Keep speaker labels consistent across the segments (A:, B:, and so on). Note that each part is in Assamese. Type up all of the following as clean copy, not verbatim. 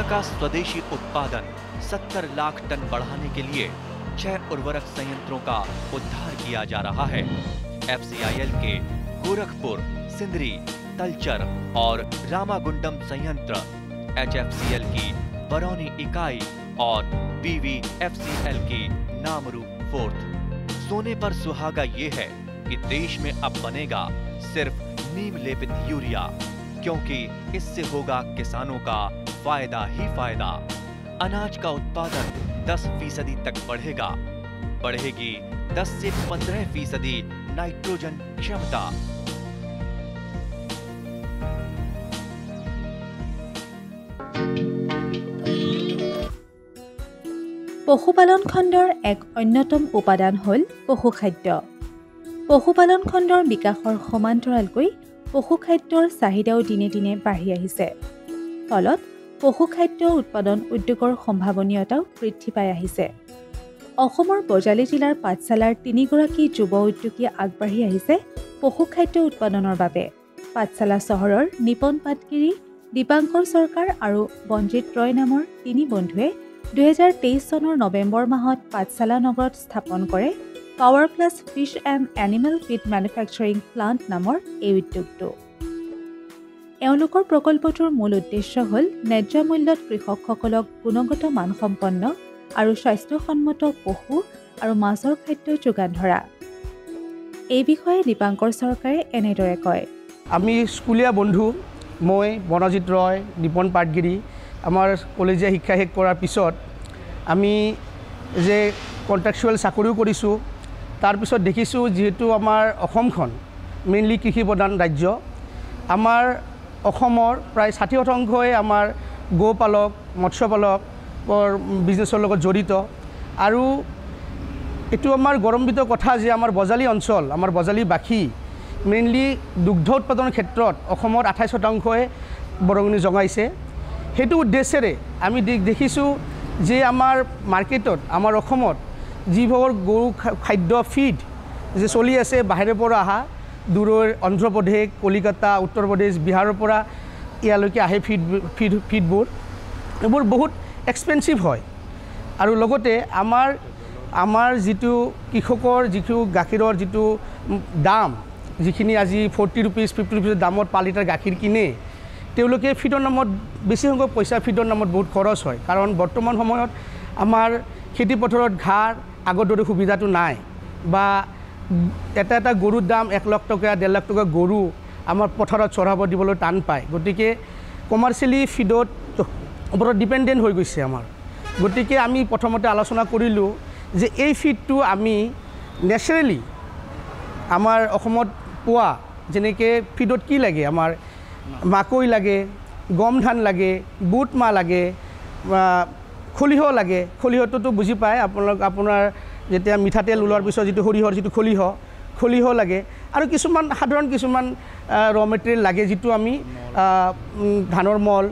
A: का स्वदेशी उत्पादन 70 लाख टन बढ़ाने के लिए 6 उर्वरक संयंत्रों का उद्धार किया जा रहा है। FCIL के गोरखपुर, सिंदरी, तलचर और रामागुंडम संयंत्र, HFCL की बरौनी इकाई और BVFCL की नामरू फोर्थ। सोने पर सुहागा ये है कि देश में अब बनेगा सिर्फ नीम लेपित यूरिया, क्योंकि इससे होगा किसानों का फायदा ही फायदा। अनाज का उत्पादन 10% तक बढ़ेगा। बढ़ेगी 10 से 15% नाइट्रोजन क्षमता।
B: পশুপালন খণ্ডৰ এক অন্যতম উপাদান হ'ল পশুখাদ্য। পশুপালন খণ্ডৰ বিকাশৰ সমান্তৰালকৈ পশুখাদ্যৰ চাহিদাও দিনে দিনে বাঢ়ি আহিছে। ফলত পশুখাদ্য উৎপাদন উদ্যোগৰ সম্ভাৱনীয়তাও বৃদ্ধি পাই আহিছে। অসমৰ বজালী জিলাৰ পাঠশালাৰ 3 গৰাকী যুৱ উদ্যোগী আগবাঢ়ি আহিছে পশুখাদ্য উৎপাদনৰ বাবে। পাঠশালা চহৰৰ নিপন পাটগিৰি, দীপাংকৰ চৰকাৰ আৰু বঞ্জিত ৰয় নামৰ 3 বন্ধুৱে 2023 চনৰ নৱেম্বৰ মাহত পাঠশালা নগৰত স্থাপন কৰে power plus fish and animal feed manufacturing plant নামৰ এই উদ্যোগটো। এওঁলোকৰ প্ৰকল্পটোৰ মূল উদ্দেশ্য হ'ল ন্যায্য মূল্যত কৃষকসকলক গুণগত মানসম্পন্ন আৰু স্বাস্থ্যসন্মত পশু আৰু মাছৰ খাদ্য যোগান ধৰা। এই বিষয়ে দীপাংকৰ চৰকাৰে এনেদৰে কয়।
C: আমি স্কুলীয়া বন্ধু, মই বনজিৎ ৰয়, নিপন পাটগিৰি, আমাৰ কলেজীয়া শিক্ষা শেষ কৰাৰ পিছত আমি যে কণ্ট্ৰেকচুৱেল চাকৰিও কৰিছোঁ। তাৰপিছত দেখিছোঁ যিহেতু আমাৰ অসমখন মেইনলি কৃষি প্ৰধান ৰাজ্য, আমাৰ অসমৰ প্ৰায় 60% আমাৰ গোপালক, মৎস্যপালকৰ বিজনেছৰ লগত জড়িত। আৰু এইটো আমাৰ গৌৰৱান্বিত কথা যে আমাৰ বজালী অঞ্চল, আমাৰ বজালীবাসী মেইনলি দুগ্ধ উৎপাদনৰ ক্ষেত্ৰত অসমৰ 28%ই বৰঙণি জনাইছে। সেইটো উদ্দেশ্যেৰে আমি দেখিছোঁ যে আমাৰ মাৰ্কেটত, আমাৰ অসমত যিবোৰ গৰু খাদ্য ফিড যে চলি আছে, বাহিৰৰ পৰা অহা দূৰৰ অন্ধ্ৰপ্ৰদেশ, কলিকতা, উত্তৰ প্ৰদেশ, বিহাৰৰ পৰা ইয়ালৈকে আহে ফিডবোৰ। এইবোৰ বহুত এক্সপেঞ্চিভ হয়। আৰু লগতে আমাৰ যিটো কৃষকৰ যিটো গাখীৰৰ যিটো দাম, যিখিনি আজি 40 rupees 50 rupees দামত পাৰ লিটাৰ গাখীৰ কিনে, তেওঁলোকে ফিডৰ নামত বেছি সংখ্যক পইচা ফিডৰ নামত বহুত খৰচ হয়। কাৰণ বৰ্তমান সময়ত আমাৰ খেতি পথাৰত ঘাঁহ আগৰ দৰে সুবিধাটো নাই, বা এটা গৰুৰ দাম 1 লাখ টকা 1.5 লাখ টকা গৰু আমাৰ পথাৰত চৰাব দিবলৈ টান পায়। গতিকে কমাৰ্চিয়েলি ফিডত ওপৰত ডিপেণ্ডেণ্ট হৈ গৈছে আমাৰ। গতিকে আমি প্ৰথমতে আলোচনা কৰিলোঁ যে এই ফিডটো আমি নেচাৰেলি আমাৰ অসমত পোৱা, যেনেকৈ ফিডত কি লাগে, আমাৰ মাকৈ লাগে, গম ধান লাগে, বুট মাহ লাগে, খলিহ লাগে। খলিহটোতো বুজি পায় আপোনাৰ যেতিয়া মিঠাতেল ওলোৱাৰ পিছত যিটো সৰিয়হৰ যিটো খলিহ লাগে, আৰু কিছুমান সাধাৰণ কিছুমান ৰ মেটেৰিয়েল লাগে, যিটো আমি ধানৰ মল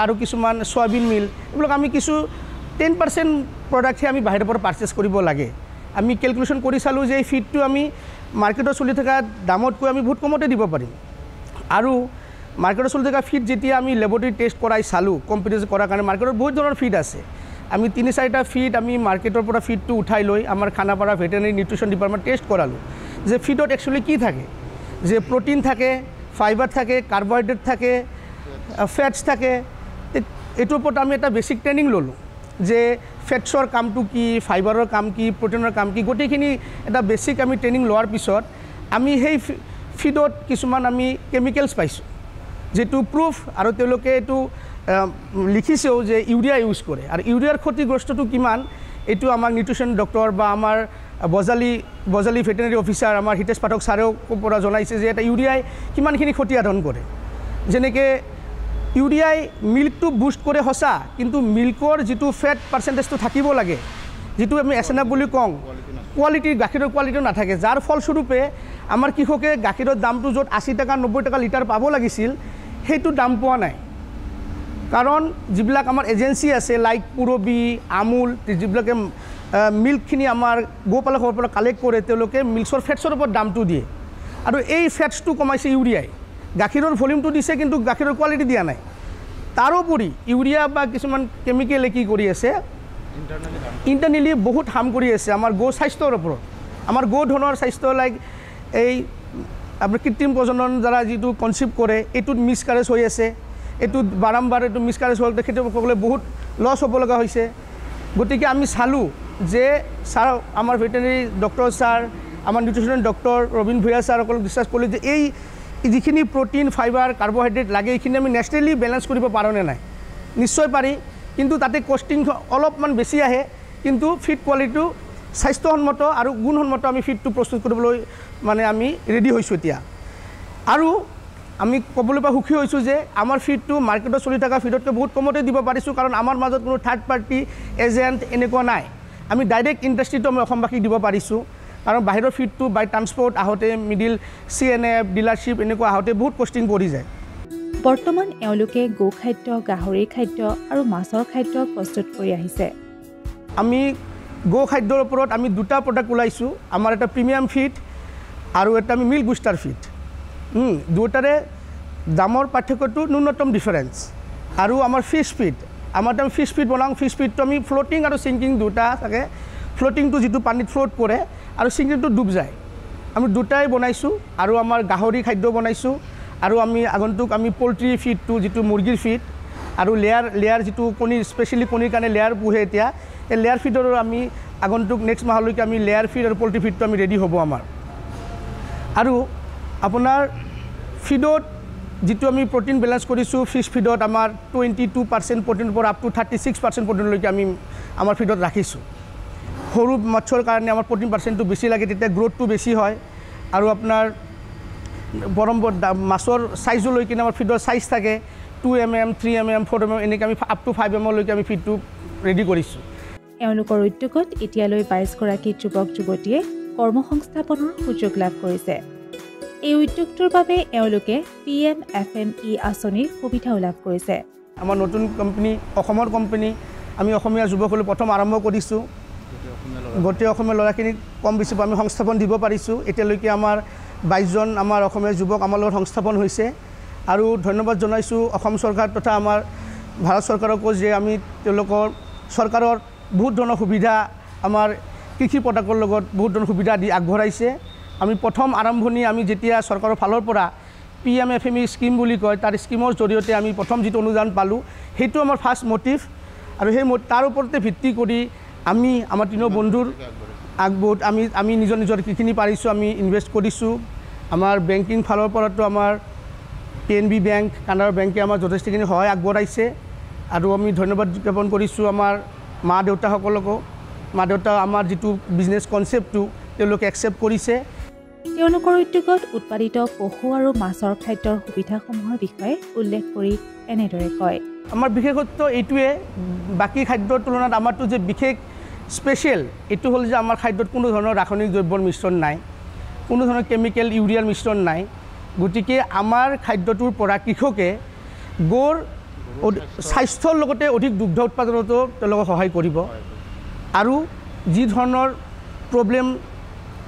C: আৰু কিছুমান চয়াবিন মিল, এইবিলাক আমি কিছু 10% প্ৰডাক্টহে আমি বাহিৰৰ পৰা পাৰ্চেছ কৰিব লাগে। আমি কেলকুলেশ্যন কৰি চালোঁ যে এই ফিডটো আমি মাৰ্কেটত চলি থকা দামতকৈ আমি বহুত কমতে দিব পাৰিম। আৰু মাৰ্কেটত চলি থকা ফিড যেতিয়া আমি লেবৰেটৰী টেষ্ট কৰাই চালোঁ, কম্পিটিশ্যন কৰাৰ কাৰণে মাৰ্কেটত বহুত ধৰণৰ ফিড আছে। আমি 3-4টা ফিড আমি মাৰ্কেটৰ পৰা ফিডটো উঠাই লৈ আমাৰ খানাপাৰা ভেটেৰিনেৰী নিউট্ৰিশ্যন ডিপাৰ্টমেণ্ট টেষ্ট কৰালোঁ যে ফিডত একচুৱেলি কি থাকে, যে প্ৰটিন থাকে, ফাইবাৰ থাকে, কাৰ্বহাইড্ৰেট থাকে, ফেটছ থাকে। এইটোৰ ওপৰত আমি এটা বেছিক ট্ৰেইনিং ল'লোঁ যে ফেটছৰ কামটো কি, ফাইবাৰৰ কাম কি, প্ৰটিনৰ কাম কি, গোটেইখিনি এটা বেছিক আমি ট্ৰেইনিং লোৱাৰ পিছত আমি সেই ফিডত কিছুমান আমি কেমিকেলছ পাইছোঁ, যিটো প্ৰুফ, আৰু তেওঁলোকে এইটো লিখিছেও যে ইউৰিয়া ইউজ কৰে। আৰু ইউৰিয়াৰ ক্ষতিগ্ৰস্তটো কিমান, এইটো আমাক নিউট্ৰিশ্যন ডক্টৰ বা আমাৰ বজালী ভেটেৰিনেৰী অফিচাৰ আমাৰ হিতেশ পাঠক ছাৰেও পৰা জনাইছে যে এটা ইউৰিয়াই কিমানখিনি ক্ষতি সাধন কৰে। যেনেকৈ ইউৰিয়াই মিল্কটো বুষ্ট কৰে সঁচা, কিন্তু মিল্কৰ যিটো ফেট পাৰ্চেণ্টেজটো থাকিব লাগে, যিটো আমি এছএনএফ বুলি কওঁ, কোৱালিটি গাখীৰৰ কোৱালিটিও নাথাকে, যাৰ ফলস্বৰূপে আমাৰ কৃষকে গাখীৰৰ দামটো য'ত 80 টকা 90 টকা লিটাৰ পাব লাগিছিল, সেইটো দাম পোৱা নাই। কাৰণ যিবিলাক আমাৰ এজেঞ্চি আছে লাইক পুৰবী, আমুল, যিবিলাকে মিল্কখিনি আমাৰ গোপালকৰ পৰা কালেক্ট কৰে, তেওঁলোকে মিল্কছৰ ফেটছৰ ওপৰত দামটো দিয়ে। আৰু এই ফেটছটো কমাইছে ইউৰিয়াই, গাখীৰৰ ভলিউমটো দিছে কিন্তু গাখীৰৰ কোৱালিটি দিয়া নাই। তাৰোপৰি ইউৰিয়া বা কিছুমান কেমিকেলে কি কৰি আছে ইণ্টাৰনেলি বহুত হাৰ্ম কৰি আছে আমাৰ গো স্বাস্থ্যৰ ওপৰত আমাৰ গো ধনৰ স্বাস্থ্য লাইক এই আপোনাৰ কৃত্ৰিম প্ৰজনন দ্বাৰা যিটো কনচিভ কৰে এইটোত মিছকাৰেজ হৈ আছে এইটোত বাৰম্বাৰ এইটো মিছকাৰেজ হোৱাৰ তেখেতসকলে বহুত লছ হ'ব লগা হৈছে গতিকে আমি চালোঁ যে ছাৰ আমাৰ ভেটেনেৰী ডক্টৰ ছাৰ আমাৰ নিউট্ৰিচনেল ডক্টৰ ৰবীন ভূঞা ছাৰসকলক ডিছকাছ কৰিলোঁ যে এই যিখিনি প্ৰটিন ফাইবাৰ কাৰ্বহাইড্ৰেট লাগে এইখিনি আমি নেচাৰেলি বেলেঞ্চ কৰিব পাৰোঁনে নাই নিশ্চয় পাৰি কিন্তু তাতে কষ্টিং অলপমান বেছি আহে কিন্তু ফিড কোৱালিটিটো স্বাস্থ্যসন্মত আৰু গুণসন্মত আমি ফিডটো প্ৰস্তুত কৰিবলৈ মানে আমি ৰেডি হৈছোঁ এতিয়া আৰু আমি ক'বলৈ পৰা সুখী হৈছোঁ যে আমাৰ ফিডটো মাৰ্কেটত চলি থকা ফিডতকৈ বহুত কমতে দিব পাৰিছোঁ কাৰণ আমাৰ মাজত কোনো থাৰ্ড পাৰ্টি এজেণ্ট এনেকুৱা নাই আমি ডাইৰেক্ট ইণ্ডাষ্ট্ৰিটো আমি অসমবাসীক দিব পাৰিছোঁ কাৰণ বাহিৰৰ ফিডটো বাই ট্ৰান্সপৰ্ট আহোঁতে মিডিল CNF ডিলাৰশ্বিপ এনেকুৱা আহোঁতে বহুত কষ্টিং পৰি যায়
B: বৰ্তমান এওঁলোকে গোখাদ্য গাহৰিৰ খাদ্য আৰু মাছৰ খাদ্য প্ৰস্তুত কৰি আহিছে
C: আমি গো খাদ্যৰ ওপৰত আমি দুটা প্ৰডাক্ট ওলাইছোঁ আমাৰ এটা প্ৰিমিয়াম ফিড আৰু এটা আমি মিল্ক বুষ্টাৰ ফিড দুটাৰে দামৰ পাৰ্থক্যটো ন্যূনতম ডিফাৰেঞ্চ আৰু আমাৰ ফিছ ফিড আমাৰ আমি ফিছ ফিড বনাওঁ ফিছ ফিডটো আমি ফ্লোটিং আৰু ছিংকিং দুটা থাকে ফ্লোটিংটো যিটো পানীত ফ্লোট কৰে আৰু ছিংকিংটো ডুব যায় আমি দুটাই বনাইছোঁ আৰু আমাৰ গাহৰি খাদ্য বনাইছোঁ আৰু আমি আগন্তুক আমি পল্ট্ৰি ফিডটো যিটো মুৰ্গীৰ ফিড আৰু লেয়াৰ যিটো কণী স্পেচিয়েলি কণীৰ কাৰণে লেয়াৰ পোহে এতিয়া এই লেয়াৰ ফিডৰো আমি আগন্তুক নেক্সট মাহলৈকে আমি লেয়াৰ ফিড আৰু পল্ট্ৰি ফিডটো আমি ৰেডি হ'ব আমাৰ আৰু আপোনাৰ ফিডত যিটো আমি প্ৰটিন বেলেঞ্চ কৰিছোঁ ফিছ ফিডত আমাৰ 22% প্ৰটিনৰ পৰা আপ টু 36% প্ৰটিনলৈকে আমি আমাৰ ফিডত ৰাখিছোঁ সৰু মাছৰ কাৰণে আমাৰ প্ৰটিন পাৰ্চেণ্টটো বেছি লাগে তেতিয়া গ্ৰ'থটো বেছি হয় আৰু আপোনাৰ মাছৰ চাইজলৈ কিনে আমাৰ ফিডৰ চাইজ থাকে 2 mm 3 mm 4 mm এনেকৈ আমি আপ টু 5 mm লৈকে আমি ফিডটো ৰেডি কৰিছোঁ
B: এওঁলোকৰ উদ্যোগত এতিয়ালৈ 22গৰাকী যুৱক যুৱতীয়ে কৰ্মসংস্থাপনৰ সুযোগ লাভ কৰিছে এই উদ্যোগটোৰ বাবে এওঁলোকে PMFME আঁচনিৰ সুবিধাও লাভ কৰিছে
C: আমাৰ নতুন কোম্পানী অসমৰ কোম্পানী আমি অসমীয়া যুৱকসকলে প্ৰথম আৰম্ভ কৰিছোঁ গোটেই অসমীয়া ল'ৰাখিনিক কম বেছি আমি সংস্থাপন দিব পাৰিছোঁ এতিয়ালৈকে আমাৰ 22জন আমাৰ অসমীয়া যুৱক আমাৰ লগত সংস্থাপন হৈছে আৰু ধন্যবাদ জনাইছোঁ অসম চৰকাৰ তথা আমাৰ ভাৰত চৰকাৰকো যে আমি তেওঁলোকৰ চৰকাৰৰ বহুত ধৰণৰ সুবিধা আমাৰ কৃষি প্ৰডাক্টৰ লগত বহুত ধৰণৰ সুবিধা দি আগবঢ়াইছে আমি প্ৰথম আৰম্ভণি আমি যেতিয়া চৰকাৰৰ ফালৰ পৰা PMFME স্কিম বুলি কয় তাৰ স্কিমৰ জৰিয়তে আমি প্ৰথম যিটো অনুদান পালোঁ সেইটো আমাৰ ফাৰ্ষ্ট মটিভ আৰু সেই তাৰ ওপৰতে ভিত্তি কৰি আমি আমাৰ তিনিও বন্ধুৰ আগবঢ়াত আমি নিজৰ যিখিনি পাৰিছোঁ আমি ইনভেষ্ট কৰিছোঁ আমাৰ বেংকিং ফালৰ পৰাতো আমাৰ PNB বেংক কানাড়া বেংকে আমাৰ যথেষ্টখিনি সহায় আগবঢ়াইছে আৰু আমি ধন্যবাদ জ্ঞাপন কৰিছোঁ আমাৰ মা দেউতাসকলকো মা দেউতা আমাৰ যিটো বিজনেছ কনচেপ্টটো তেওঁলোকে একচেপ্ট কৰিছে
B: তেওঁলোকৰ উদ্যোগত উৎপাদিত পশু আৰু মাছৰ খাদ্যৰ সুবিধাসমূহৰ বিষয়ে উল্লেখ কৰি এনেদৰে কয়
C: আমাৰ বিশেষত্ব এইটোৱে বাকী খাদ্যৰ তুলনাত আমাৰটো যে বিশেষ স্পেচিয়েল এইটো হ'ল যে আমাৰ খাদ্যত কোনো ধৰণৰ ৰাসায়নিক দ্ৰব্যৰ মিশ্ৰণ নাই কোনো ধৰণৰ কেমিকেল ইউৰিয়াৰ মিশ্ৰণ নাই গতিকে আমাৰ খাদ্যটোৰ পৰা কৃষকে গৌৰ স্বাস্থ্যৰ লগতে অধিক দুগ্ধ উৎপাদনতো তেওঁলোকক সহায় কৰিব আৰু যি ধৰণৰ প্ৰব্লেম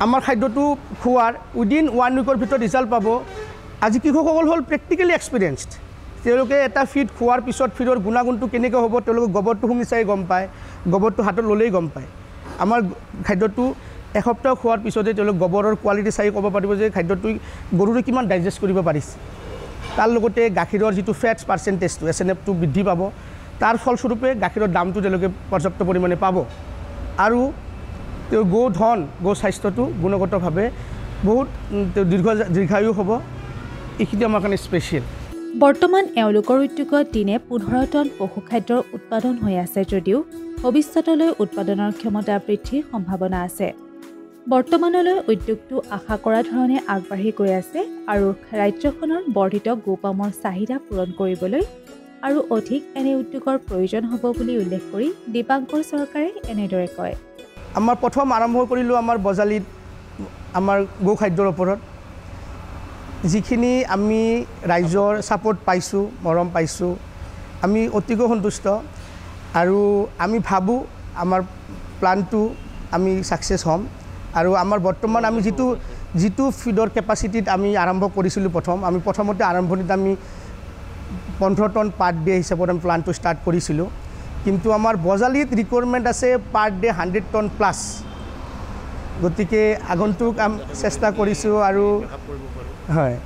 C: আমাৰ খাদ্যটো খোৱাৰ উইদিন 1 উইকৰ ভিতৰত ৰিজাল্ট পাব আজি কৃষকসকল হ'ল প্ৰেক্টিকেলি এক্সপিৰিয়েঞ্চড তেওঁলোকে এটা ফিড খোৱাৰ পিছত ফিডৰ গুণাগুণটো কেনেকৈ হ'ব তেওঁলোকে গোবৰটো শুঙি চাই গম পায় গোবৰটো হাতত ল'লেই গম পায় আমাৰ খাদ্যটো এসপ্তাহ খোৱাৰ পিছতে তেওঁলোক গোবৰৰ কোৱালিটি চাই ক'ব পাৰিব যে খাদ্যটো গৰুৰে কিমান ডাইজেষ্ট কৰিব পাৰিছে তাৰ লগতে গাখীৰৰ যিটো ফেটছ পাৰ্চেণ্টেজটো SNFটো বৃদ্ধি পাব তাৰ ফলস্বৰূপে গাখীৰৰ দামটো তেওঁলোকে পৰ্যাপ্ত পৰিমাণে পাব আৰু তেওঁ গো স্বাস্থ্যটো গুণগতভাৱে বহুত দীৰ্ঘায়ু হ'ব এইখিনি আমাৰ কাৰণে স্পেচিয়েল
B: বৰ্তমান এওঁলোকৰ উদ্যোগত দিনে 15 টন পশুখাদ্যৰ উৎপাদন হৈ আছে যদিও ভৱিষ্যতলৈ উৎপাদনৰ ক্ষমতা বৃদ্ধিৰ সম্ভাৱনা আছে বৰ্তমানলৈ উদ্যোগটো আশা কৰা ধৰণে আগবাঢ়ি গৈ আছে আৰু ৰাজ্যখনৰ বৰ্ধিত গোপামৰ চাহিদা পূৰণ কৰিবলৈ আৰু অধিক এনে উদ্যোগৰ প্ৰয়োজন হ'ব বুলি উল্লেখ কৰি দীপাংকৰ চৰকাৰে এনেদৰে কয়
C: আমাৰ প্ৰথম আৰম্ভ কৰিলোঁ আমাৰ বজালিত আমাৰ গো খাদ্যৰ ওপৰত যিখিনি আমি ৰাইজৰ ছাপোৰ্ট পাইছোঁ মৰম পাইছোঁ আমি অতিকৈ সন্তুষ্ট আৰু আমি ভাবোঁ আমাৰ প্লানটো আমি ছাকচেছ হ'ম আৰু আমাৰ বৰ্তমান আমি যিটো ফিডৰ কেপাচিটিত আমি আৰম্ভ কৰিছিলোঁ প্ৰথমতে আৰম্ভণিত আমি 15 টন পাৰ ডে হিচাপত আমি প্লান্টটো ষ্টাৰ্ট কৰিছিলোঁ কিন্তু আমাৰ বজালিত ৰিকুৱাৰমেণ্ট আছে পাৰ ডে 100 টন প্লাছ গতিকে আগন্তুক চেষ্টা কৰিছোঁ আৰু হয়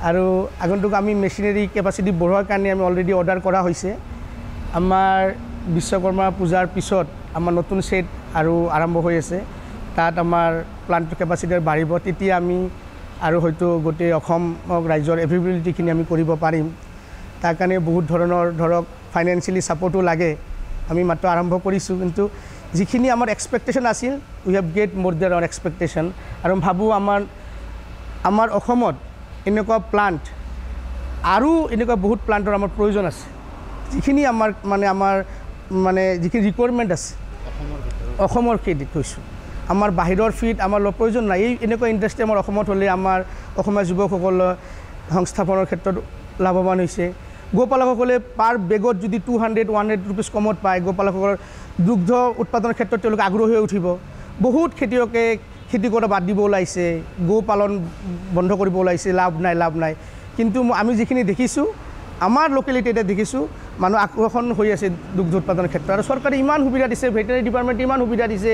C: আৰু আগন্তুক আমি মেচিনাৰী কেপাচিটি বঢ়োৱাৰ কাৰণে আমি অলৰেডি অৰ্ডাৰ কৰা হৈছে আমাৰ বিশ্বকৰ্মা পূজাৰ পিছত আমাৰ নতুন সেট আৰু আৰম্ভ হৈ আছে তাত আমাৰ প্লান্ট কেপাচিটি বাঢ়িব তেতিয়া আমি আৰু হয়তো গোটেই অসমক ৰাজ্যৰ এভেইলেবিলিটিখিনি আমি কৰিব পাৰিম তাৰ কাৰণে বহুত ধৰণৰ ধৰক ফাইনেন্সিয়েলি ছাপৰ্টো লাগে আমি মাত্ৰ আৰম্ভ কৰিছোঁ কিন্তু যিখিনি আমাৰ এক্সপেক্টেশ্যন আছিল উই হেভ গেট মোৰ দেন আৱাৰ এক্সপেক্টেশ্যন আৰু ভাবোঁ আমাৰ অসমত এনেকুৱা প্লান্ট আৰু এনেকুৱা বহুত প্লান্টৰ আমাৰ প্ৰয়োজন আছে যিখিনি আমাৰ যিখিনি ৰিকুৱাৰমেণ্ট আছে অসমৰ খেতিত কৈছোঁ আমাৰ বাহিৰৰ ফিড আমাৰ প্ৰয়োজন নাই এই এনেকুৱা ইণ্ডাষ্ট্ৰি আমাৰ অসমত হ'লে আমাৰ অসমীয়া যুৱকসকলৰ সংস্থাপনৰ ক্ষেত্ৰত লাভৱান হৈছে গোপালকসকলে পাৰ বেগত যদি 200-100 ৰুপিজ কমত পায় গোপালকসকলৰ দুগ্ধ উৎপাদনৰ ক্ষেত্ৰত তেওঁলোকে আগ্ৰহী হৈ উঠিব বহুত খেতিয়কে খেতি কৰা বাদ দিব ওলাইছে গোপালন বন্ধ কৰিব ওলাইছে লাভ নাই কিন্তু আমি যিখিনি দেখিছোঁ আমাৰ লোকেলিটি এটা দেখিছোঁ মানুহ আকৰ্ষণ হৈ আছে দুগ্ধ উৎপাদনৰ ক্ষেত্ৰত আৰু চৰকাৰে ইমান সুবিধা দিছে ভেটেনাৰী ডিপাৰ্টমেণ্টে ইমান সুবিধা দিছে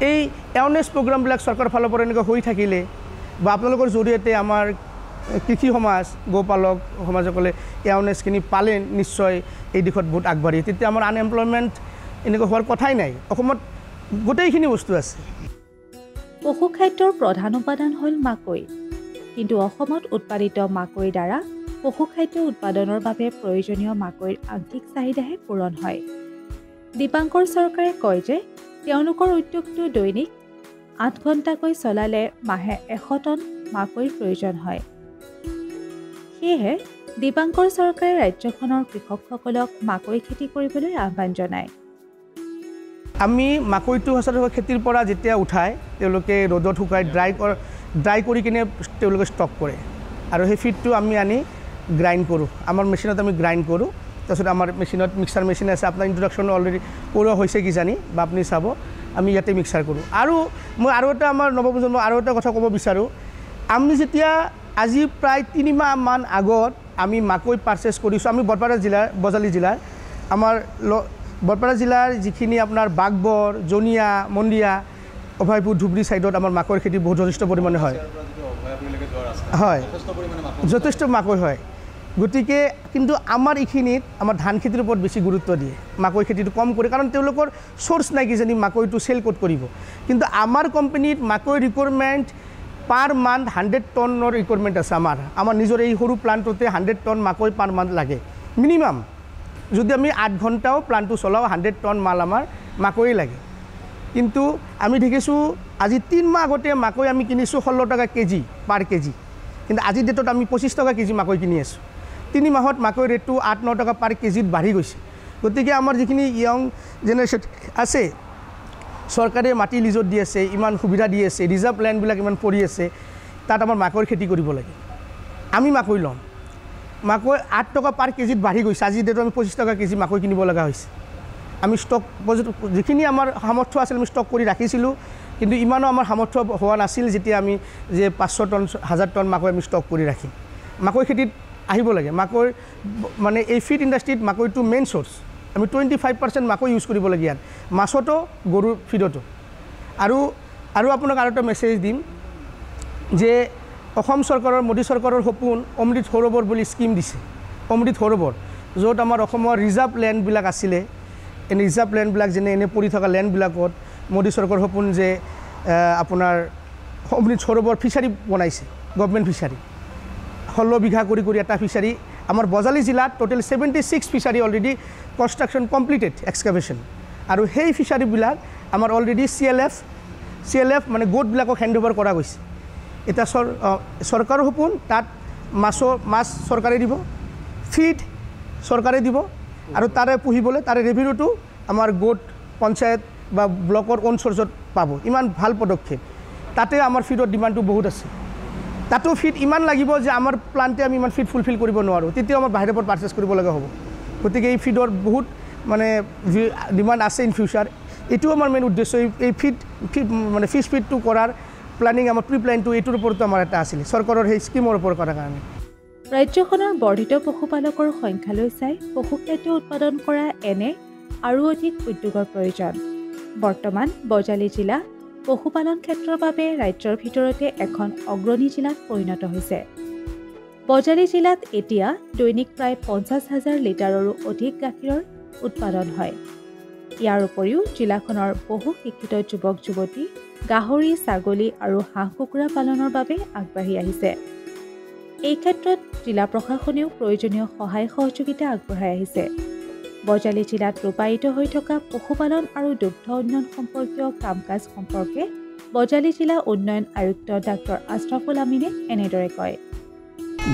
C: এই এৱাৰনেছ প্ৰগ্ৰামবিলাক চৰকাৰৰ ফালৰ পৰা এনেকুৱা হৈ থাকিলে বা আপোনালোকৰ জৰিয়তে আমাৰ কৃষি সমাজ গোপালক সমাজসকলে এৱাৰনেছখিনি পালে নিশ্চয় এই দিশত বহুত আগবাঢ়ি তেতিয়া আমাৰ আনএমপ্লয়মেণ্ট এনেকুৱা হোৱাৰ কথাই নাই অসমত গোটেইখিনি বস্তু আছে
B: পশুখাদ্যৰ প্ৰধান উপাদান হ'ল মাকৈ কিন্তু অসমত উৎপাদিত মাকৈৰ দ্বাৰা পশুখাদ্য উৎপাদনৰ বাবে প্ৰয়োজনীয় মাকৈৰ আংশিক চাহিদাহে পূৰণ হয় দীপাংকৰ চৰকাৰে কয় যে তেওঁলোকৰ উদ্যোগটো দৈনিক 8 ঘণ্টাকৈ চলালে মাহে 100 টন মাকৈৰ প্ৰয়োজন হয় সেয়েহে দীপাংকৰ চৰকাৰে ৰাজ্যখনৰ কৃষকসকলক মাকৈ খেতি কৰিবলৈ আহ্বান জনায়
C: আমি মাকৈটো সচৰাচৰ খেতিৰ পৰা যেতিয়া উঠাই তেওঁলোকে ৰ'দত শুকাই ড্ৰাই কৰি কিনে তেওঁলোকে ষ্টক কৰে আৰু সেই ফিডটো আমি আনি গ্ৰাইণ্ড কৰোঁ আমাৰ মেচিনত আমি গ্ৰাইণ্ড কৰোঁ তাৰপিছত আমাৰ মেচিনত মিক্সাৰ মেচিন আছে আপোনাৰ ইন্ট্ৰডাকশ্যন অলৰেডি কৰোৱা হৈছে কিজানি বা আপুনি চাব আমি ইয়াতে মিক্সাৰ কৰোঁ আৰু মই আৰু এটা আমাৰ নৱপ্ৰজন্মক আৰু এটা কথা ক'ব বিচাৰোঁ আমি যেতিয়া আজি প্ৰায় 3 মাহমান আগত আমি মাকৈ পাৰ্চেছ কৰিছোঁ আমি বজালি জিলাৰ আমাৰ বৰপেটা জিলাৰ যিখিনি আপোনাৰ বাগবৰ জনিয়া মন্দিয়া অভয়পুৰ ধুবুৰী ছাইডত আমাৰ মাকৈৰ খেতি বহুত যথেষ্ট পৰিমাণে হয় যথেষ্ট মাকৈ হয় গতিকে কিন্তু আমাৰ এইখিনিত আমাৰ ধান খেতিৰ ওপৰত বেছি গুৰুত্ব দিয়ে মাকৈ খেতিটো কম কৰে কাৰণ তেওঁলোকৰ চ'ৰ্চ নাই কিজানি মাকৈটো চেল ক'ত কৰিব কিন্তু আমাৰ কোম্পানীত মাকৈ ৰিকুৱাৰমেণ্ট পাৰ মান্থ 100 টনৰ ৰিকুৱাৰমেণ্ট আছে আমাৰ নিজৰ এই সৰু প্লাণ্টতে 100 টন মাকৈ পাৰ মান্থ লাগে মিনিমাম যদি আমি 8 ঘণ্টাও প্লাণ্টটো চলাওঁ 100 টন মাল আমাৰ মাকৈ লাগে কিন্তু আমি দেখিছোঁ আজি 3 মাহ আগতে মাকৈ আমি কিনিছোঁ 16 টকা কেজি পাৰ কেজি কিন্তু আজিৰ ডেটত আমি 25 টকা কেজি মাকৈ কিনি আছোঁ 3 মাহত মাকৈ ৰেটটো 8-9 টকা পাৰ কেজিত বাঢ়ি গৈছে গতিকে আমাৰ যিখিনি ইয়ং জেনেৰেশ্যন আছে চৰকাৰে মাটি লিজত দি আছে ইমান সুবিধা দি আছে ৰিজাৰ্ভ লেণ্ডবিলাক ইমান পৰি আছে তাত আমাৰ মাকৈৰ খেতি কৰিব লাগে আমি মাকৈ ল'ম মাকৈ 8 টকা পাৰ কেজিত বাঢ়ি গৈছে আজিৰ ডেটত আমি 25 টকা কেজি মাকৈ কিনিব লগা হৈছে আমি ষ্টক যিখিনি আমাৰ সামৰ্থ্য আছিল আমি ষ্টক কৰি ৰাখিছিলোঁ কিন্তু ইমানো আমাৰ সামৰ্থ্য হোৱা নাছিল যেতিয়া আমি যে 500 টন 1000 টন মাকৈ আমি ষ্টক কৰি ৰাখিম মাকৈ খেতিত আহিব লাগে মাকৈ মানে এই ফিড ইণ্ডাষ্ট্ৰিত মাকৈটো মেইন চ'ৰ্চ আমি 25% মাকৈ ইউজ কৰিব লাগে ইয়াত মাছতো গৰুৰ ফিডতো আৰু আপোনাক আৰু এটা মেছেজ দিম যে অসম চৰকাৰৰ মোদী চৰকাৰৰ সপোন অমৃত সৰোবৰ বুলি স্কিম দিছে অমৃত সৰোবৰ য'ত আমাৰ অসমৰ ৰিজাৰ্ভ লেণ্ডবিলাক আছিলে এই ৰিজাৰ্ভ লেণ্ডবিলাক যেনে এনে পৰি থকা লেণ্ডবিলাকত মোদী চৰকাৰৰ সপোন যে আপোনাৰ অমৃত সৰোবৰ ফিচাৰী বনাইছে গভৰ্ণমেণ্ট ফিচাৰী 16 বিঘা কৰি এটা ফিচাৰী আমাৰ বজালি জিলাত total 76 fishery already construction completed excavation আৰু সেই ফিচাৰীবিলাক আমাৰ অলৰেডি CLF মানে গোটবিলাকক হেণ্ড অভাৰ কৰা গৈছে এটা চৰকাৰৰ সপোন তাত মাছ চৰকাৰে দিব ফিড চৰকাৰে দিব আৰু তাৰে পুহিবলৈ তাৰে ৰেভিনিউটো আমাৰ গোট পঞ্চায়ত বা ব্লকৰ অন চ'ৰ্চত পাব ইমান ভাল পদক্ষেপ তাতে আমাৰ ফিডৰ ডিমাণ্ডটো বহুত আছে তাতো ফিড ইমান লাগিব যে আমাৰ প্লান্টে আমি ইমান ফিড ফুলফিল কৰিব নোৱাৰোঁ তেতিয়াও আমাৰ বাহিৰৰ পৰা পাৰ্চেছ কৰিব লগা হ'ব গতিকে এই ফিডৰ বহুত মানে ডিমাণ্ড আছে ইন ফিউচাৰ এইটো আমাৰ মেইন উদ্দেশ্য এই ফিড মানে ফিছ ফিডটো কৰাৰ প্লানিং আমাৰ প্ৰি প্লেনটো এইটোৰ ওপৰতো আমাৰ এটা আছিলে চৰকাৰৰ সেই স্কিমৰ ওপৰত কৰাৰ কাৰণে
B: ৰাজ্যখনৰ বৰ্ধিত পশুপালকৰ সংখ্যালৈ চাই পশুখাদ্য উৎপাদন কৰা এনে আৰু অধিক উদ্যোগৰ প্ৰয়োজন। বৰ্তমান বজালী জিলা পশুপালন ক্ষেত্ৰৰ বাবে ৰাজ্যৰ ভিতৰতে এখন অগ্ৰণী জিলাত পৰিণত হৈছে। বজালী জিলাত এতিয়া দৈনিক প্ৰায় 50,000 লিটাৰৰো অধিক গাখীৰৰ উৎপাদন হয়। ইয়াৰ উপৰিও জিলাখনৰ বহু শিক্ষিত যুৱক যুৱতী গাহৰি, ছাগলী আৰু হাঁহ কুকুৰা পালনৰ বাবে আগবাঢ়ি আহিছে। এই ক্ষেত্ৰত জিলা প্ৰশাসনেও প্ৰয়োজনীয় সহায় সহযোগিতা আগবঢ়াই আহিছে। বজালী জিলাত ৰূপায়িত হৈ থকা পশুপালন আৰু দুগ্ধ উন্নয়ন সম্পৰ্কীয় কাম কাজ সম্পৰ্কে বজালী জিলা উন্নয়ন আয়ুক্ত ডাক্তৰ আশ্ৰাফুল আমিনে এনেদৰে কয়।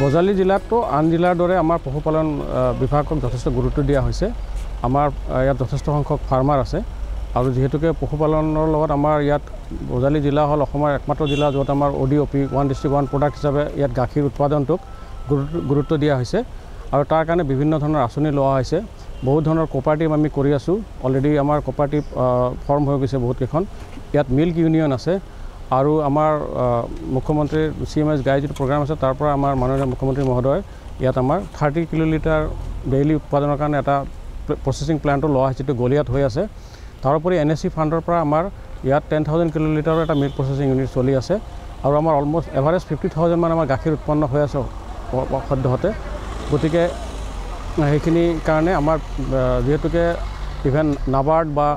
D: বজালী জিলাতো আন জিলাৰ দৰে আমাৰ পশুপালন বিভাগক যথেষ্ট গুৰুত্ব দিয়া হৈছে। আমাৰ ইয়াত যথেষ্ট সংখ্যক ফাৰ্মাৰ আছে আৰু যিহেতুকে পশুপালনৰ লগত আমাৰ ইয়াত বজালী জিলা হ'ল অসমৰ একমাত্ৰ জিলা য'ত আমাৰ ODOP one district one product হিচাপে ইয়াত গাখীৰ উৎপাদনটোক গুৰুত্ব দিয়া হৈছে আৰু তাৰ কাৰণে বিভিন্ন ধৰণৰ আঁচনি লোৱা হৈছে। বহুত ধৰণৰ কোঅপাৰেটিভ আমি কৰি আছোঁ। অলৰেডি আমাৰ কোঅপাৰেটিভ ফৰ্ম হৈ গৈছে বহুত কেইখন। ইয়াত মিল্ক ইউনিয়ন আছে আৰু আমাৰ মুখ্যমন্ত্ৰীৰ CMS গাই যিটো প্ৰগ্ৰাম আছে তাৰ পৰা আমাৰ মাননীয় মুখ্যমন্ত্ৰী মহোদয় ইয়াত আমাৰ 30 কিলোলিটাৰ ডেইলি উৎপাদনৰ কাৰণে এটা প্ৰচেছিং প্লাণ্টটো লোৱা হৈছে, যিটো গলিয়াত হৈ আছে। তাৰোপৰি NSC ফাণ্ডৰ পৰা আমাৰ ইয়াত 10,000 কিলোলিটাৰৰ এটা মিল্ক প্ৰচেছিং ইউনিট চলি আছে আৰু আমাৰ অলমষ্ট এভাৰেজ 50,000 মান আমাৰ গাখীৰ উৎপন্ন হৈ আছে সদ্যহতে। গতিকে সেইখিনি কাৰণে আমাৰ যিহেতুকে ইভেন নাবাৰ্ড বা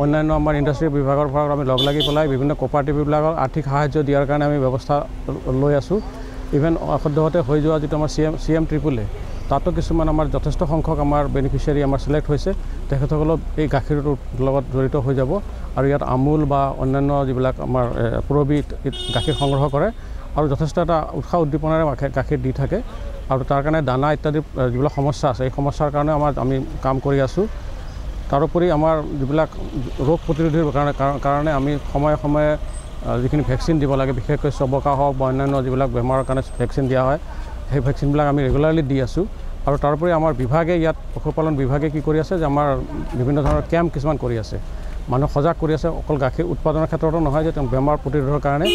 D: অন্যান্য আমাৰ ইণ্ডাষ্ট্ৰী বিভাগৰ পৰা আমি লগ লাগি পেলাই বিভিন্ন কোঅপাৰেটিভবিলাকৰ আৰ্থিক সাহায্য দিয়াৰ কাৰণে আমি ব্যৱস্থা লৈ আছোঁ। ইভেন সদ্যহতে হৈ যোৱা যিটো আমাৰ CM AAA তাতো কিছুমান আমাৰ যথেষ্ট সংখ্যক আমাৰ বেনিফিচিয়াৰী আমাৰ চিলেক্ট হৈছে। তেখেতসকলক এই গাখীৰটোৰ লগত জড়িত হৈ যাব আৰু ইয়াত আমুল বা অন্যান্য যিবিলাক আমাৰ পুৰবী গাখীৰ সংগ্ৰহ কৰে আৰু যথেষ্ট এটা উৎসাহ উদ্দীপনাৰে গাখীৰ দি থাকে আৰু তাৰ কাৰণে দানা ইত্যাদি যিবিলাক সমস্যা আছে এই সমস্যাৰ কাৰণে আমি কাম কৰি আছোঁ। তাৰোপৰি আমাৰ যিবিলাক ৰোগ প্ৰতিৰোধীৰ কাৰণে আমি সময়ে সময়ে যিখিনি ভেকচিন দিব লাগে, বিশেষকৈ চবকা হওক বা অন্যান্য যিবিলাক বেমাৰৰ কাৰণে ভেকচিন দিয়া হয় সেই ভেকচিনবিলাক আমি ৰেগুলাৰলি দি আছোঁ। আৰু তাৰোপৰি আমাৰ বিভাগে ইয়াত পশুপালন বিভাগে কি কৰি আছে যে আমাৰ বিভিন্ন ধৰণৰ কেম্প কিছুমান কৰি আছে, মানুহ সজাগ কৰি আছে। অকল গাখীৰ উৎপাদনৰ ক্ষেত্ৰতো নহয় যে বেমাৰ প্ৰতিৰোধৰ কাৰণে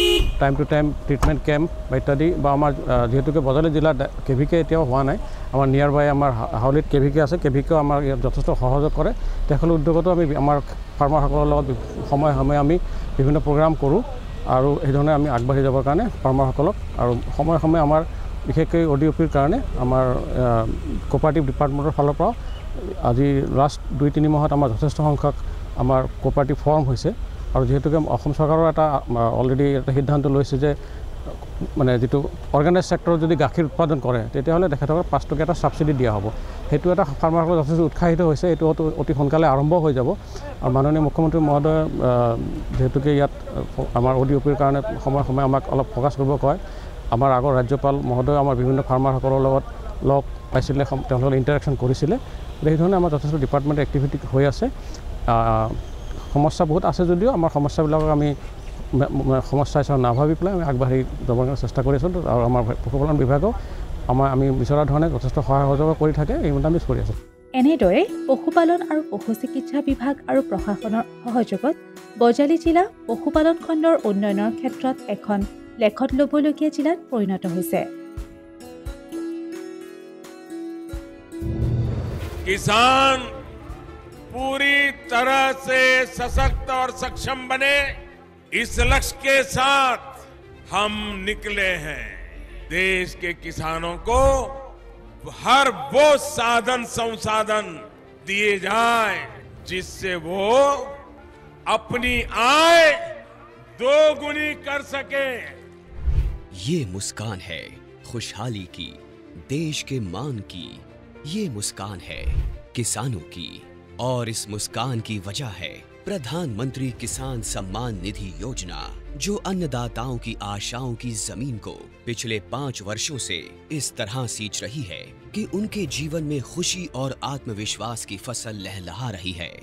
D: time to time treatment camp বা ইত্যাদি বা আমাৰ যিহেতুকে বজালী জিলাত KVK এতিয়াও হোৱা নাই, আমাৰ নিয়াৰ বাই আমাৰ হাউলিত KVK আছে। KVKও আমাৰ ইয়াত যথেষ্ট সহযোগ কৰে। তেখেতৰ উদ্যোগতো আমি আমাৰ ফাৰ্মাৰসকলৰ লগত সময়ে সময়ে আমি বিভিন্ন প্ৰগ্ৰাম কৰোঁ আৰু সেইধৰণে আমি আগবাঢ়ি যাবৰ কাৰণে ফাৰ্মাৰসকলক আৰু সময়ে সময়ে আমাৰ বিশেষকৈ ODOPৰ কাৰণে আমাৰ কোঅপাৰেটিভ ডিপাৰ্টমেণ্টৰ ফালৰ পৰা আজি লাষ্ট 2-3 মাহত আমাৰ যথেষ্ট সংখ্যক আমাৰ কোঅপাৰেটিভ ফৰ্ম হৈছে আৰু যিহেতুকে অসম চৰকাৰৰ এটা অলৰেডি এটা সিদ্ধান্ত লৈছে যে মানে যিটো অৰ্গেনাইজ ছেক্টৰত যদি গাখীৰ উৎপাদন কৰে তেতিয়াহ'লে তেখেতসকলক 5 টকা এটা ছাবচিডি দিয়া হ'ব। সেইটো এটা ফাৰ্মাৰসকল যথেষ্ট উৎসাহিত হৈছে। এইটো অতি সোনকালে আৰম্ভ হৈ যাব আৰু মাননীয় মুখ্যমন্ত্ৰী মহোদয় যিহেতুকে ইয়াত আমাৰ ODOPৰ কাৰণে সময়ে সময়ে আমাক অলপ ফ'কাছ কৰিব কয়। আমাৰ আগৰ ৰাজ্যপাল মহোদয় আমাৰ বিভিন্ন ফাৰ্মাৰসকলৰ লগত লগ পাইছিলে, তেওঁলোকে ইণ্টাৰেকশ্যন কৰিছিলে। সেইধৰণে আমাৰ যথেষ্ট ডিপাৰ্টমেণ্ট এক্টিভিটি হৈ আছে। সমস্যা বহুত আছে যদিও আমাৰ সমস্যাবিলাকক আমি সমস্যা হিচাপে নাভাবি পেলাই আমি আগবাঢ়ি যাবৰ কাৰণে চেষ্টা কৰি আছোঁ আৰু আমাৰ পশুপালন বিভাগেও আমি বিচৰা ধৰণে যথেষ্ট সহায় সহযোগ কৰি থাকে, এইমতে আমি কৰি আছোঁ।
B: এনেদৰে পশুপালন আৰু পশু চিকিৎসা বিভাগ আৰু প্ৰশাসনৰ সহযোগত বজালী জিলা পশুপালন খণ্ডৰ উন্নয়নৰ ক্ষেত্ৰত এখন লেখত ল'বলগীয়া জিলাত পৰিণত হৈছে।
E: किसान पूरी तरह से सशक्त और सक्षम बने, इस लक्ष्य के साथ हम निकले हैं। देश के किसानों को हर वो साधन संसाधन दिए जाए जिससे वो अपनी आय दोगुनी कर सके।
F: ये मुस्कान है खुशहाली की, देश के मान की। ये मुस्कान है किसानों की और इस मुस्कान की वजह है प्रधानमंत्री किसान सम्मान निधि योजना, जो अन्नदाताओं की आशाओं की जमीन को पिछले 5 वर्षों से इस तरह सींच रही है कि उनके जीवन में खुशी और आत्मविश्वास की फसल लहलहा रही है।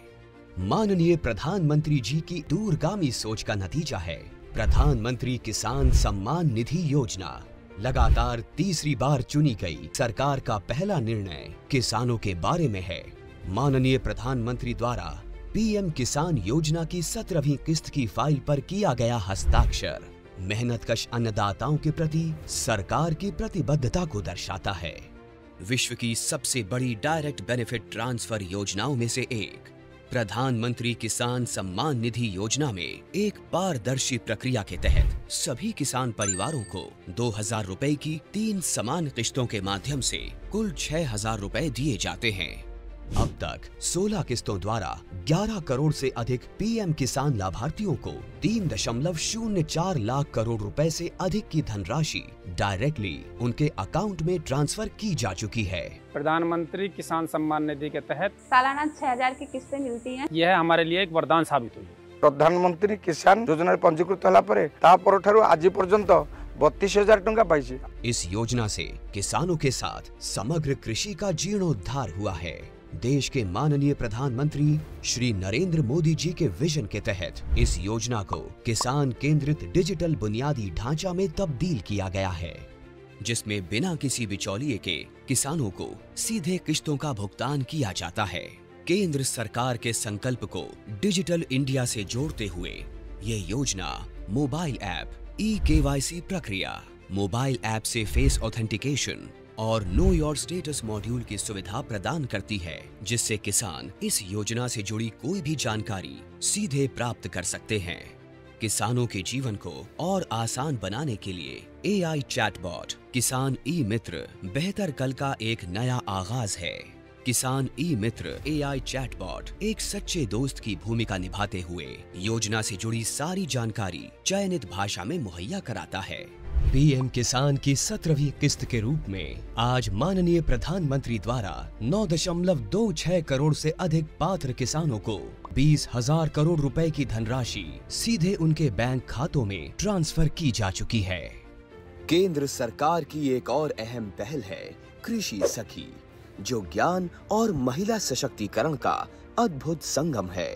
F: माननीय प्रधानमंत्री जी की दूरगामी सोच का नतीजा है प्रधानमंत्री किसान सम्मान निधि योजना। लगातार तीसरी बार चुनी गई सरकार का पहला निर्णय किसानों के बारे में है। माननीय प्रधानमंत्री द्वारा PM किसान योजना की 17वीं किस्त की फाइल पर किया गया हस्ताक्षर मेहनतकश अन्नदाताओं के प्रति सरकार की प्रतिबद्धता को दर्शाता है। विश्व की सबसे बड़ी डायरेक्ट बेनिफिट ट्रांसफर योजनाओं में से एक प्रधानमंत्री किसान सम्मान निधि योजना में एक पारदर्शी प्रक्रिया के तहत सभी किसान परिवारों को 2000 रुपए की 3 समान किश्तों के माध्यम से कुल 6000 रुपए दिए जाते हैं। अब तक 16 किस्तों द्वारा 11 करोड़ से अधिक पीएम किसान लाभार्थियों को 3.04 लाख करोड़ रुपए से अधिक की धनराशि डायरेक्टली उनके अकाउंट में ट्रांसफर की जा चुकी है।
G: प्रधानमंत्री किसान सम्मान निधि के तहत
H: सालाना 6000 की किस्तें मिलती हैं।
G: यह हमारे लिए एक वरदान साबित हुई।
C: प्रधानमंत्री किसान योजना पंजीकृत होला परे ता परठारु आज पर्यंत 32,000 टंका पाइछि।
F: इस योजना से किसानों के साथ समग्र कृषि का जीर्णोद्धार हुआ है। देश के माननीय प्रधानमंत्री श्री नरेंद्र मोदी जी के विजन के तहत इस योजना को किसान केंद्रित डिजिटल बुनियादी ढांचा में तब्दील किया गया है, जिसमें बिना किसी बिचौलिए के किसानों को सीधे किश्तों का भुगतान किया जाता है। केंद्र सरकार के संकल्प को डिजिटल इंडिया से जोड़ते हुए ये योजना मोबाइल ऐप, ई-केवाईसी प्रक्रिया, मोबाइल ऐप से फेस ऑथेंटिकेशन और नो योर स्टेटस मॉड्यूल की सुविधा प्रदान करती है, जिससे किसान इस योजना से जुड़ी कोई भी जानकारी सीधे प्राप्त कर सकते हैं। किसानों के जीवन को और आसान बनाने के लिए AI चैटबॉट किसान ई मित्र बेहतर कल का एक नया आगाज है। किसान ई मित्र AI चैटबॉट एक सच्चे दोस्त की भूमिका निभाते हुए योजना से जुड़ी सारी जानकारी चयनित भाषा में मुहैया कराता है। पीएम किसान की 17वीं किस्त के रूप में आज माननीय प्रधानमंत्री द्वारा 9.26 करोड़ से अधिक पात्र किसानों को 20,000 करोड़ रुपए की धनराशि सीधे उनके बैंक खातों में ट्रांसफर की जा चुकी है। केंद्र सरकार की एक और अहम पहल है कृषि सखी, जो ज्ञान और महिला सशक्तिकरण का अद्भुत संगम है।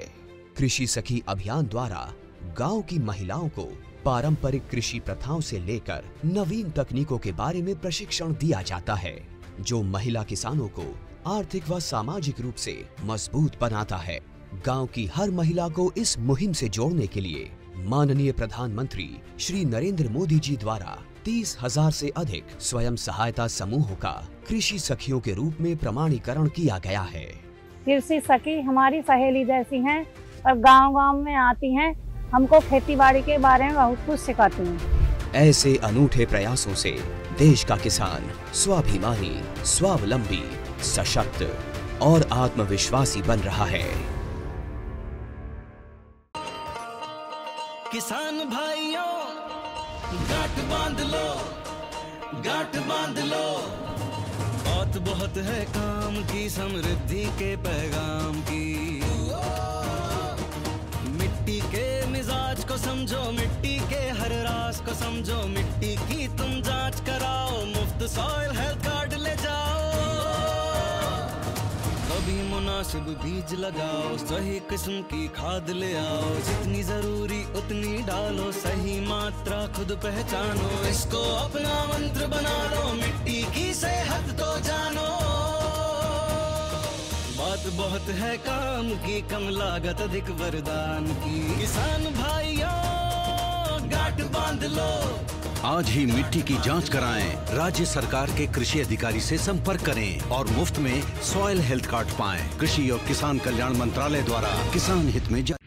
F: कृषि सखी अभियान द्वारा गांव की महिलाओं को पारंपरिक कृषि प्रथाओं से लेकर नवीन तकनीकों के बारे में प्रशिक्षण दिया जाता है, जो महिला किसानों को आर्थिक व सामाजिक रूप से मजबूत बनाता है। गांव की हर महिला को इस मुहिम से जोड़ने के लिए माननीय प्रधानमंत्री श्री नरेंद्र मोदी जी द्वारा 30,000 से अधिक स्वयं सहायता समूहों का कृषि सखियों के रूप में प्रमाणीकरण किया गया है।
H: कृषि सखी हमारी सहेली जैसी हैं और गांव-गांव में आती हैं, हमको खेती बाड़ी के बारे में बहुत कुछ सिखाती हैं।
F: ऐसे अनूठे प्रयासों से देश का किसान स्वाभिमानी, स्वावलंबी, सशक्त और आत्मविश्वासी बन रहा है।
I: किसान भाइयों गांठ बांध लो, गांठ बांध लो, बहुत बहुत है काम की, समृद्धि के पैगाम की। मिट्टी के मिजाज को समझो, मिट्टी के हर राज को समझो, मिट्टी की तुम जांच कराओ, मुफ्त सॉइल हेल्थ कार्ड ले जाओ। कभी मुनासिब बीज लगाओ, सही किस्म की खाद ले आओ, जितनी जरूरी उतनी डालो, सही मात्रा खुद पहचानो, इसको अपना मंत्र बना लो, मिट्टी की सेहत को जानो। बात बहुत है काम की, कम लागत अधिक वरदान की। किसान भाइयों गांठ बांध लो,
J: आज ही मिट्टी की जांच कराएं। राज्य सरकार के कृषि अधिकारी से संपर्क करें और मुफ्त में सॉइल हेल्थ कार्ड पाएं। कृषि और किसान कल्याण मंत्रालय द्वारा किसान हित में जारी।